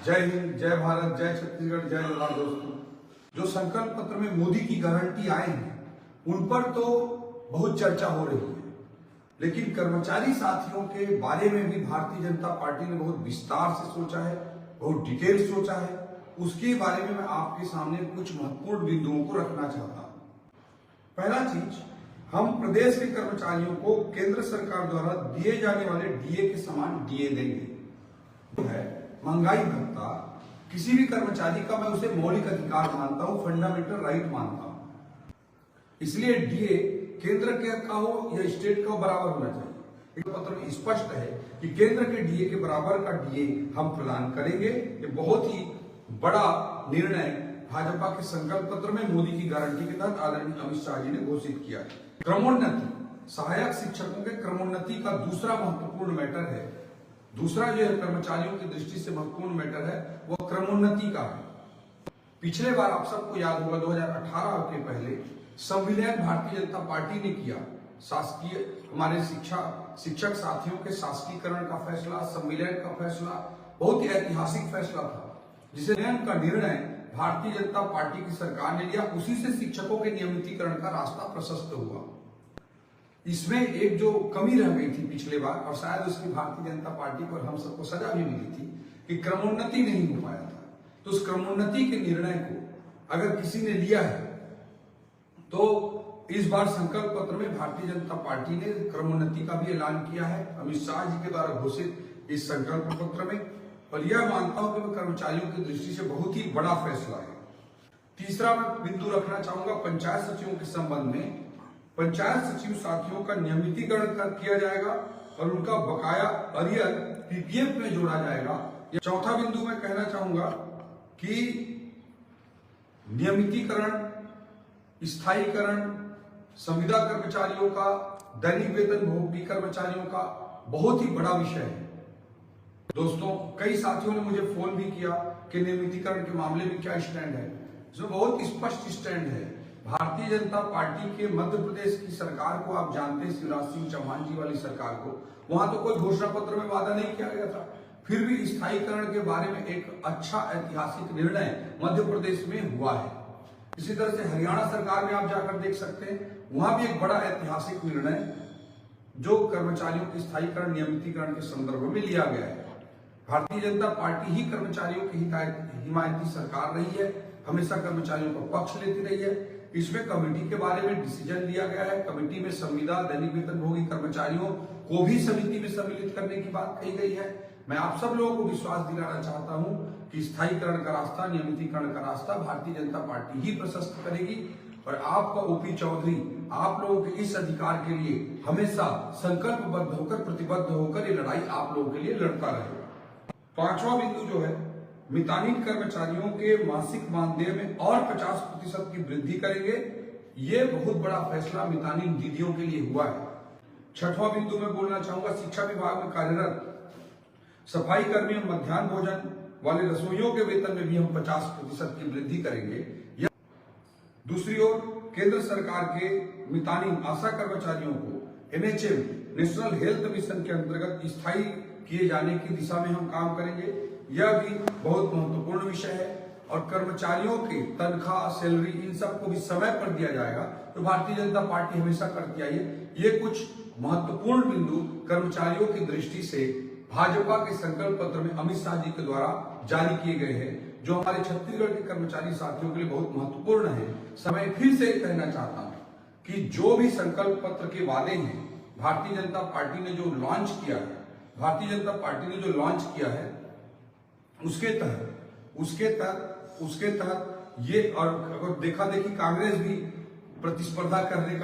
जय हिंद, जय भारत, जय छत्तीसगढ़, जय जोहार। दोस्तों, जो संकल्प पत्र में मोदी की गारंटी आए हैं उन पर तो बहुत चर्चा हो रही है, लेकिन कर्मचारी साथियों के बारे में भी भारतीय जनता पार्टी ने बहुत विस्तार से सोचा है, बहुत डिटेल सोचा है। उसके बारे में मैं आपके सामने कुछ महत्वपूर्ण बिंदुओं को रखना चाहता हूं। पहला चीज, हम प्रदेश के कर्मचारियों को केंद्र सरकार द्वारा दिए जाने वाले डीए के समान डीए देंगे। है महंगाई भत्ता किसी भी कर्मचारी का मैं उसे मौलिक अधिकार मानता हूं, फंडामेंटल राइट मानता हूं। इसलिए डीए केंद्र के का हो या स्टेट का हो, बराबर होना चाहिए। एक पत्र में स्पष्ट है कि केंद्र के डीए के बराबर का डीए हम प्रदान करेंगे। ये बहुत ही बड़ा निर्णय भाजपा के संकल्प पत्र में मोदी की गारंटी के तहत आदरणीय अमित शाह जी ने घोषित किया है। क्रमोन्नति, सहायक शिक्षकों के क्रमोन्नति का दूसरा महत्वपूर्ण मैटर है। दूसरा जो है कर्मचारियों की दृष्टि से महत्वपूर्ण मैटर है, वो क्रमोन्नति का है। पिछले बार आप सबको याद होगा 2018 के पहले संविलियन भारतीय जनता पार्टी ने किया। शासकीय हमारे शिक्षक साथियों के शासकीकरण का फैसला, संविलियन का फैसला बहुत ही ऐतिहासिक फैसला था, जिसे का निर्णय भारतीय जनता पार्टी की सरकार ने लिया। उसी से शिक्षकों के नियमितीकरण का रास्ता प्रशस्त हुआ। इसमें एक जो कमी रह गई थी पिछले बार, और शायद उसकी भारतीय जनता पार्टी को और हम सबको सजा भी मिली थी कि क्रमोन्नति नहीं हो पाया था। तो उस क्रमोन्नति के निर्णय को अगर किसी ने लिया है तो इस बार संकल्प पत्र में भारतीय जनता पार्टी ने क्रमोन्नति का भी ऐलान किया है अमित शाह जी के द्वारा घोषित इस संकल्प पत्र में। और यह मानता हूं कि वह कर्मचारियों की दृष्टि से बहुत ही बड़ा फैसला है। तीसरा बिंदु रखना चाहूंगा पंचायत सचिवों के संबंध में। पंचायत सचिव साथियों का नियमितीकरण किया जाएगा और उनका बकाया अरियर पीपीएफ में जोड़ा जाएगा। चौथा बिंदु मैं कहना चाहूंगा कि नियमितीकरण, स्थायीकरण, संविदा कर्मचारियों का, दैनिक वेतन भोगी कर्मचारियों का बहुत ही बड़ा विषय है। दोस्तों, कई साथियों ने मुझे फोन भी किया कि नियमितीकरण के मामले में क्या स्टैंड है। इसमें बहुत स्पष्ट स्टैंड है। भारतीय जनता पार्टी के मध्य प्रदेश की सरकार को आप जानते हैं, शिवराज सिंह चौहान जी वाली सरकार को, वहां तो कोई घोषणा पत्र में वादा नहीं किया गया था। फिर भी स्थायीकरण के बारे में एक अच्छा ऐतिहासिक निर्णय मध्य प्रदेश में हुआ है। इसी तरह से हरियाणा सरकार में आप जाकर देख सकते हैं, वहां भी एक बड़ा ऐतिहासिक निर्णय जो कर्मचारियों के स्थायीकरण, नियमितीकरण के संदर्भ में लिया गया है। भारतीय जनता पार्टी ही कर्मचारियों की हिमायती सरकार रही है, हमेशा कर्मचारियों का पक्ष लेती रही है। इसमें कमेटी के बारे में डिसीजन लिया गया है। कमेटी में संविदा, दैनिक वेतन भोगी कर्मचारियों को भी समिति में सम्मिलित करने की बात कही गई है। मैं आप सब लोगों को विश्वास दिलाना चाहता हूं कि स्थायीकरण का रास्ता, नियमितीकरण का रास्ता भारतीय जनता पार्टी ही प्रशस्त करेगी। और आपका ओपी चौधरी आप लोगों के इस अधिकार के लिए हमेशा संकल्पबद्ध होकर, प्रतिबद्ध होकर ये लड़ाई आप लोगों के लिए लड़ता रहेगा। पांचवा बिंदु जो है, मितानिन कर्मचारियों के मासिक मानदेय में और 50% की वृद्धि करेंगे। ये बहुत बड़ा फैसला मितानिन दीदियों के लिए हुआ है। छठवां बिंदु में बोलना चाहूंगा, शिक्षा विभाग में कार्यरत सफाई कर्मी और मध्याह्न भोजन वाले रसोइयों के वेतन में भी हम 50% की वृद्धि करेंगे। दूसरी ओर केंद्र सरकार के मितानिन आशा कर्मचारियों को एनएचएम, नेशनल हेल्थ मिशन के अंतर्गत स्थायी किए जाने की दिशा में हम काम करेंगे। यह भी बहुत महत्वपूर्ण विषय है। और कर्मचारियों के तनख्वाह, सैलरी, इन सबको भी समय पर दिया जाएगा, तो भारतीय जनता पार्टी हमेशा करती आई है। ये कुछ महत्वपूर्ण बिंदु कर्मचारियों की दृष्टि से भाजपा के संकल्प पत्र में अमित शाह जी के द्वारा जारी किए गए हैं, जो हमारे छत्तीसगढ़ के कर्मचारी साथियों के लिए बहुत महत्वपूर्ण है। समय फिर से कहना चाहता हूं कि जो भी संकल्प पत्र के वादे हैं, भारतीय जनता पार्टी ने जो लॉन्च किया है, उसके तहत ये, और अगर देखा देखी कांग्रेस भी प्रतिस्पर्धा करने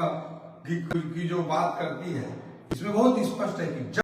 की जो बात करती है, इसमें बहुत स्पष्ट है कि